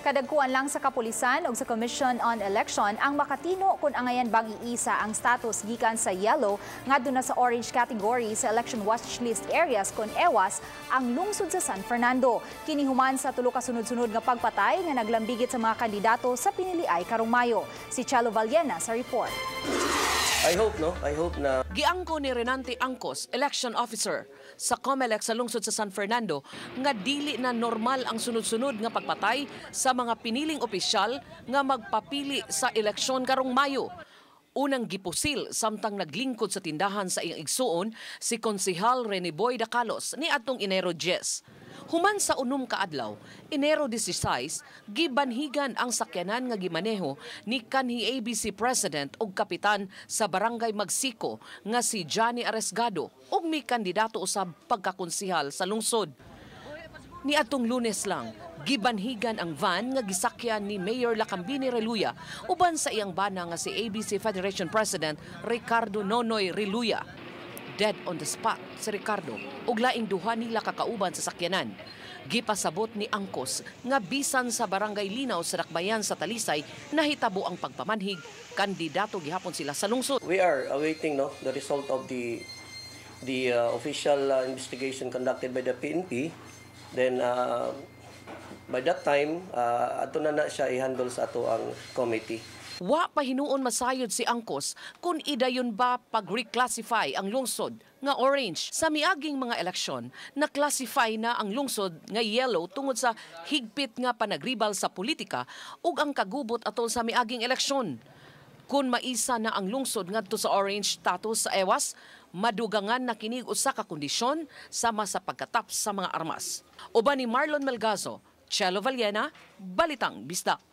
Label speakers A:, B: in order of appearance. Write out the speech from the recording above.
A: Kadagkuan lang sa kapulisan o sa Commission on Election ang makatino kung angayan bang iisa ang status gikan sa yellow ngadto na sa orange category sa election watch list areas kung ewas ang lungsod sa San Fernando. Kini human sa tulo ka sunod-sunod nga pagpatay nga naglambigit sa mga kandidato sa piniliay karong Mayo. Si Chelo Vallena sa report.
B: I hope na
C: giangko ni Renante Angcos, election officer sa COMELEC sa lungsod sa San Fernando nga dili na normal ang sunod-sunod nga pagpatay sa mga piniling opisyal nga magpapili sa eleksyon karong Mayo. Unang gipusil samtang naglingkod sa tindahan sa iyang igsuon si Konsehal Rene Boy Dacalos ni atong Enero 10. Human sa unom ka adlaw, Enero 16, gibanhigan ang sakyanan nga gimaneho ni kanhi ABC President ug kapitan sa Barangay Magsiko nga si Johnny Aresgado ug may kandidato usab pagkakonsehal sa lungsod. Ni atong Lunes lang, gibanhigan ang van nga gisakyan ni Mayor Lacambini Reluya uban sa iyang bana nga si ABC Federation President Ricardo Nonoy Reluya. Dead on the spot si Ricardo ug laing duha nila kakauban sa sakyanan. Gipasabot ni Angcos nga bisan sa Barangay Linaw sa Dakbayan sa Talisay nahitabo ang pagpamanhig, kandidato gihapon sila sa lungsod.
B: we are awaiting the result of the official investigation conducted by the PNP. Then by that time ato na siya i-handle sa ato ang committee.
C: Wa pa hinuon masayod si Angcos kung idayon ba pag-reclassify ang lungsod nga orange. Sa miaging mga eleksyon, na-classify na ang lungsod nga yellow tungod sa higpit nga panagribal sa politika ug ang kagubot atol sa miaging eleksyon. Kung maisa na ang lungsod ngadto sa orange status sa ewas, madugangan na kinig usa ka kondisyon sama sa pagkatap sa mga armas. Uban ni Marlon Melgazo, Chelo Vallena, Balitang Bisdak.